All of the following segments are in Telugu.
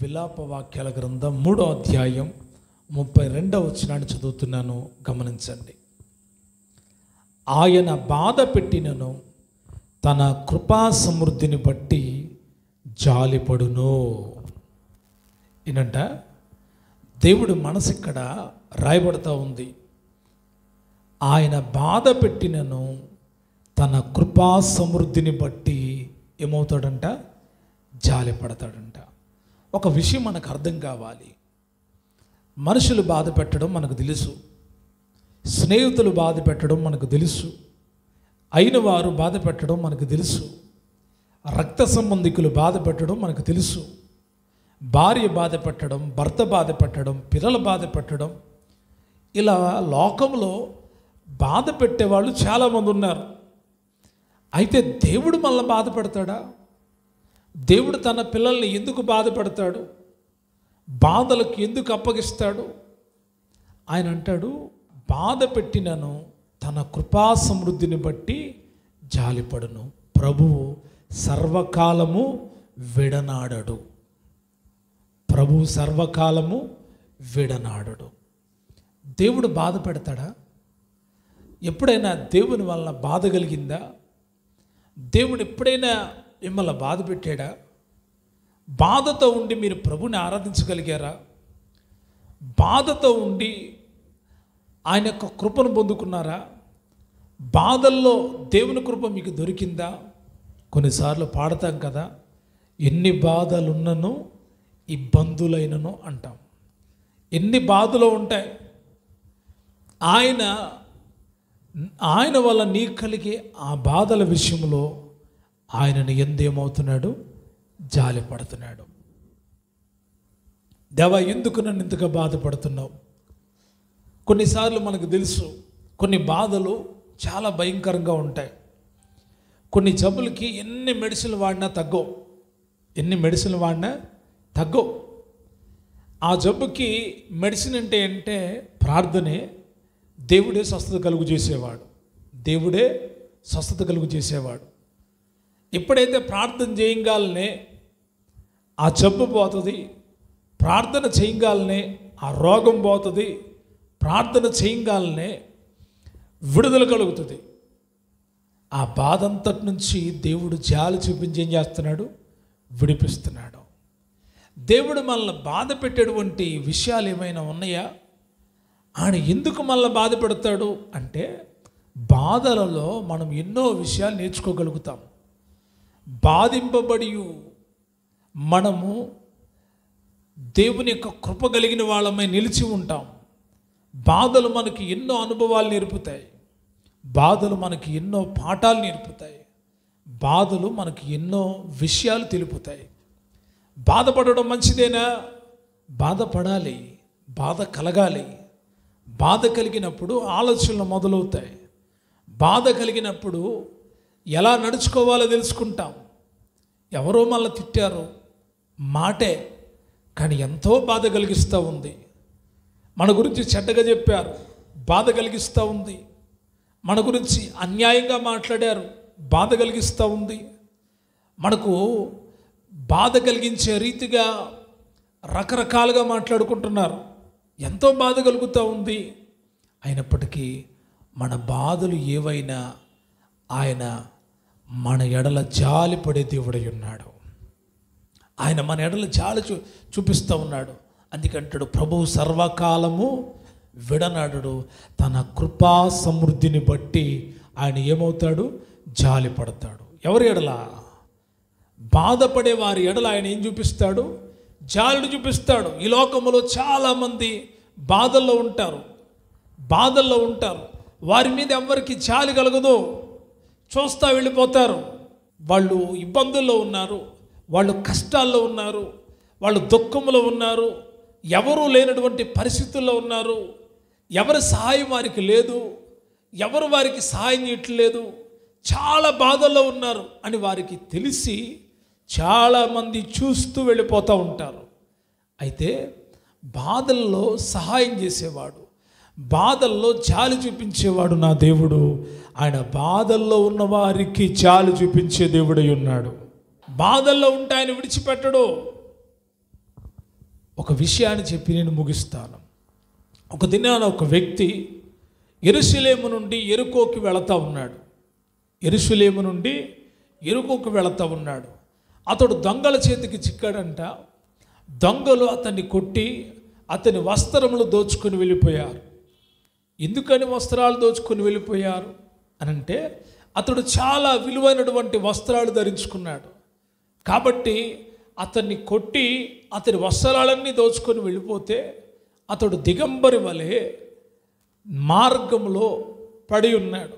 విలాప వాక్యాల గ్రంథం 3వ అధ్యాయం 32వ వచనాన్ని చదువుతున్నాను, గమనించండి. ఆయన బాధ పెట్టినను తన కృపా సమృద్ధిని బట్టి జాలిపడును. ఏంటంట దేవుడి మనసు ఇక్కడ రాయబడతా ఉంది. ఆయన బాధ పెట్టినను తన కృపా సమృద్ధిని బట్టి ఏమవుతాడంట? జాలిపడతాడంట. ఒక విషయం మనకు అర్థం కావాలి. మనుషులు బాధ పెట్టడం మనకు తెలుసు, స్నేహితులు బాధ పెట్టడం మనకు తెలుసు, అయిన వారు బాధ పెట్టడం మనకు తెలుసు, రక్త సంబంధికులు బాధ పెట్టడం మనకు తెలుసు, భార్య బాధ పెట్టడం, భర్త బాధ పెట్టడం, పిల్లల బాధ పెట్టడం, ఇలా లోకంలో బాధ పెట్టేవాళ్ళు చాలామంది ఉన్నారు. అయితే దేవుడు మనల్ని బాధ పెడతాడా? దేవుడు తన పిల్లల్ని ఎందుకు బాధ పెడతాడు? బాధలకు ఎందుకు అప్పగిస్తాడు? ఆయన అంటాడు, బాధ పెట్టినను తన కృపా సమృద్ధిని బట్టి జాలిపడును. ప్రభువు సర్వకాలము విడనాడడు. ప్రభువు సర్వకాలము విడనాడడు. దేవుడు బాధ పెడతాడా? ఎప్పుడైనా దేవుని వలన బాధ కలిగిందా? దేవుడు ఎప్పుడైనా మిమ్మల్ని బాధ పెట్టాడా? బాధతో ఉండి మీరు ప్రభుని ఆరాధించగలిగారా? బాధతో ఉండి ఆయన యొక్క కృపను పొందుకున్నారా? బాధల్లో దేవుని కృప మీకు దొరికిందా? కొన్నిసార్లు పాడతాం కదా, ఎన్ని బాధలున్నను ఇబ్బందులైనను అంటాం. ఎన్ని బాధలు ఉంటాయి, ఆయన వల్ల నీకు కలిగే ఆ బాధల విషయంలో ఆయనను ఎందేమవుతున్నాడు? జాలిపడుతున్నాడు. దేవా, ఎందుకు నన్ను ఇంతగా బాధపడుతున్నావు? కొన్నిసార్లు మనకు తెలుసు, కొన్ని బాధలు చాలా భయంకరంగా ఉంటాయి. కొన్ని జబ్బులకి ఎన్ని మెడిసిన్లు వాడినా తగ్గవు. ఎన్ని మెడిసిన్లు వాడినా తగ్గవు. ఆ జబ్బుకి మెడిసిన్ అంటే ప్రార్థనే. దేవుడే స్వస్థత కలుగు చేసేవాడు. దేవుడే స్వస్థత కలుగు చేసేవాడు. ఎప్పుడైతే ప్రార్థన చేయగాలనే ఆ జబ్బు పోతుంది, ప్రార్థన చేయగాలనే ఆ రోగం పోతుంది, ప్రార్థన చేయగాలనే విడుదల కలుగుతుంది. ఆ బాధ అంతటి నుంచి దేవుడు జాలి చూపించి ఏం చేస్తున్నాడు? విడిపిస్తున్నాడు. దేవుడు మనల్ని బాధ పెట్టేటువంటి విషయాలు ఏమైనా ఉన్నాయా? ఆయన ఎందుకు మనల్ని బాధ పెడతాడు అంటే, బాధలలో మనం ఎన్నో విషయాలు నేర్చుకోగలుగుతాం. బాధింపబడి మనము దేవుని యొక్క కృప కలిగిన వాళ్ళమై నిలిచి ఉంటాం. బాధలు మనకి ఎన్నో అనుభవాలు నేర్పుతాయి. బాధలు మనకి ఎన్నో పాఠాలు నేర్పుతాయి. బాధలు మనకి ఎన్నో విషయాలు తెలుపుతాయి. బాధపడడం మంచిదేనా? బాధపడాలి, బాధ కలగాలి. బాధ కలిగినప్పుడు ఆలోచనలు మొదలవుతాయి. బాధ కలిగినప్పుడు ఎలా నడుచుకోవాలో తెలుసుకుంటాం. ఎవరో మళ్ళీ తిట్టారు, మాటే, కానీ ఎంతో బాధ కలిగిస్తూ ఉంది. మన గురించి చెడ్డగా చెప్పారు, బాధ కలిగిస్తూ ఉంది. మన గురించి అన్యాయంగా మాట్లాడారు, బాధ కలిగిస్తూ ఉంది. మనకు బాధ కలిగించే రీతిగా రకరకాలుగా మాట్లాడుకుంటున్నారు, ఎంతో బాధ కలుగుతూ ఉంది. అయినప్పటికీ మన బాధలు ఏవైనా ఆయన మన ఎడల జాలిపడే దేవుడై ఉన్నాడు. ఆయన మన ఎడల జాలి చూపిస్తూ ఉన్నాడు. అందుకంటాడు, ప్రభువు సర్వకాలము విడనాడడు. తన కృపా సమృద్ధిని బట్టి ఆయన ఏమవుతాడు? జాలి పడతాడు. ఎవరి ఎడల? బాధపడే వారి ఎడల ఆయన ఏం చూపిస్తాడు? జాలిని చూపిస్తాడు. ఈ లోకంలో చాలామంది బాధల్లో ఉంటారు. వారి మీద ఎవరికి జాలి కలగదు, చూస్తూ వెళ్ళిపోతారు. వాళ్ళు ఇబ్బందుల్లో ఉన్నారు, వాళ్ళు కష్టాల్లో ఉన్నారు, వాళ్ళు దుఃఖంలో ఉన్నారు, ఎవరూ లేనటువంటి పరిస్థితుల్లో ఉన్నారు. ఎవరి సహాయం వారికి లేదు, ఎవరు వారికి సహాయం చేయట్లేదు, చాలా బాధల్లో ఉన్నారు అని వారికి తెలిసి చాలామంది చూస్తూ వెళ్ళిపోతూ ఉంటారు. అయితే బాధల్లో సహాయం చేసేవాడు, బాధల్లో జాలి చూపించేవాడు నా దేవుడు. ఆయన బాధల్లో ఉన్న వారికి జాలి చూపించే దేవుడై ఉన్నాడు. బాధల్లో ఉంటే ఆయన విడిచిపెట్టడు. ఒక విషయాన్ని చెప్పి నేను ముగిస్తాను. ఒక దినాన ఒక వ్యక్తి యెరూషలేము నుండి యెరికోకి వెళతా ఉన్నాడు. యెరూషలేము నుండి యెరికోకు వెళతా ఉన్నాడు. అతడు దొంగల చేతికి చిక్కాడంట. దొంగలు అతన్ని కొట్టి అతని వస్త్రములు దోచుకొని వెళ్ళిపోయారు. ఎందుకని వస్త్రాలు దోచుకొని వెళ్ళిపోయారు అనంటే, అతడు చాలా విలువైనటువంటి వస్త్రాలు ధరించుకున్నాడు కాబట్టి అతన్ని కొట్టి అతని వస్త్రాలన్నీ దోచుకొని వెళ్ళిపోతే అతడు దిగంబరి వలె మార్గంలో పడి ఉన్నాడు.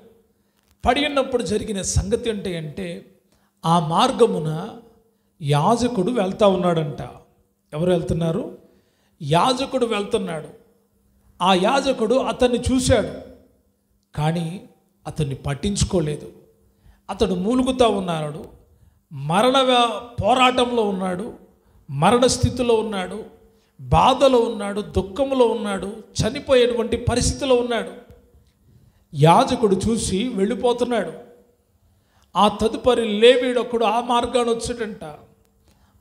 పడి ఉన్నప్పుడు జరిగిన సంగతి అంటే ఆ మార్గమున యాజకుడు వెళ్తూ ఉన్నాడంట. ఎవరు వెళ్తున్నారు? యాజకుడు వెళ్తున్నాడు. ఆ యాజకుడు అతన్ని చూశాడు, కానీ అతన్ని పట్టించుకోలేదు. అతడు మూలుగుతూ ఉన్నాడు, మరణ పోరాటంలో ఉన్నాడు, మరణ స్థితిలో ఉన్నాడు, బాధలో ఉన్నాడు, దుఃఖంలో ఉన్నాడు, చనిపోయేటువంటి పరిస్థితిలో ఉన్నాడు. యాజకుడు చూసి వెళ్ళిపోతున్నాడు. ఆ తదుపరి లేవీడొకడు ఆ మార్గాన్ని వచ్చాడంట.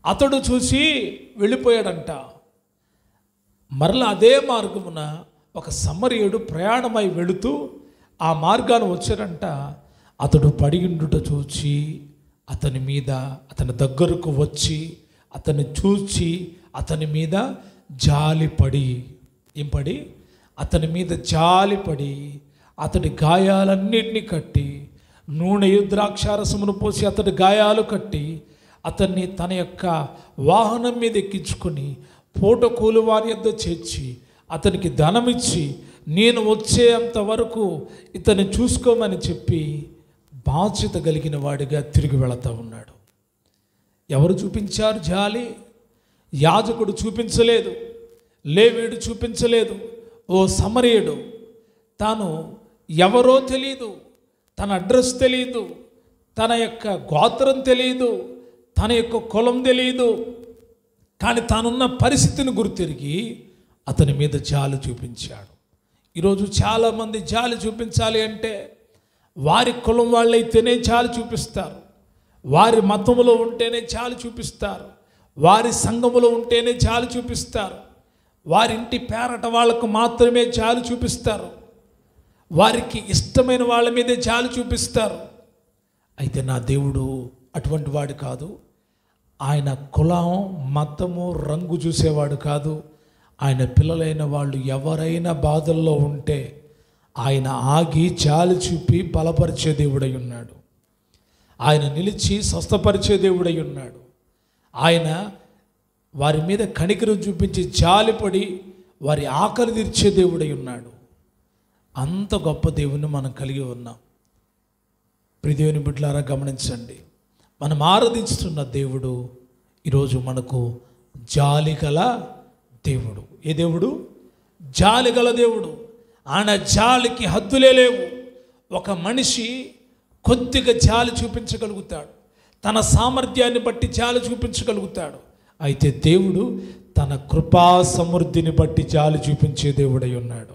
అతడు చూసి వెళ్ళిపోయాడంట. మరలా అదే మార్గమున ఒక సమరయుడు ప్రయాణమై వెళుతూ ఆ మార్గాన్ని వచ్చాడంట. అతడు పడియుండుట చూచి అతని మీద, అతని దగ్గరకు వచ్చి అతన్ని చూచి అతని మీద జాలిపడి, అతని మీద జాలిపడి అతడి గాయాలన్నింటినీ కట్టి నూనె ద్రాక్షారసమును పోసి అతడి గాయాలు కట్టి అతన్ని తన యొక్క వాహనం మీద ఎక్కించుకొని పూటకూలు వారి యొద్ద చేర్చి అతనికి ధనమిచ్చి నేను వచ్చేంత వరకు ఇతన్ని చూసుకోమని చెప్పి బాధ్యత కలిగిన వాడిగా తిరిగి వెళతా ఉన్నాడు. ఎవరు చూపించారు జాలి? యాజకుడు చూపించలేదు, లేవీయుడు చూపించలేదు. ఓ సమరయుడు తాను ఎవరో తెలియదు, తన అడ్రస్ తెలియదు, తన యొక్క గోత్రం తెలియదు, తన యొక్క కులం తెలియదు, కానీ తానున్న పరిస్థితిని గుర్తిరిగి అతని మీద జాలి చూపించాడు. ఈరోజు చాలామంది జాలి చూపించాలి అంటే వారి కులం వాళ్ళైతేనే జాలి చూపిస్తారు, వారి మతములో ఉంటేనే జాలి చూపిస్తారు, వారి సంఘములో ఉంటేనే జాలి చూపిస్తారు, వారింటి పేరట వాళ్లకు మాత్రమే జాలి చూపిస్తారు, వారికి ఇష్టమైన వాళ్ళ మీదే జాలి చూపిస్తారు. అయితే నా దేవుడు అటువంటి వాడు కాదు. ఆయన కులం, మతము, రంగు చూసేవాడు కాదు. ఆయన పిల్లలైన వాళ్ళు ఎవరైనా బాధల్లో ఉంటే ఆయన ఆగి జాలి చూపి బలపరిచే దేవుడై ఉన్నాడు. ఆయన నిలిచి స్వస్థపరిచే దేవుడై ఉన్నాడు. ఆయన వారి మీద కనికరం చూపించి జాలిపడి వారి ఆకలి తీర్చే దేవుడై ఉన్నాడు. అంత గొప్ప దేవుని మనం కలిగి ఉన్నాం. ప్రియ దేవుని బిడ్డలారా గమనించండి, మనం ఆరాధిస్తున్న దేవుడు ఈరోజు మనకు జాలిగల దేవుడు. ఏ దేవుడు? జాలిగల దేవుడు. ఆయన జాలికి హద్దులే లేవు. ఒక మనిషి కొద్దిగా జాలి చూపించగలుగుతాడు, తన సామర్థ్యాన్ని బట్టి జాలి చూపించగలుగుతాడు. అయితే దేవుడు తన కృపా సమృద్ధిని బట్టి జాలి చూపించే దేవుడై ఉన్నాడు.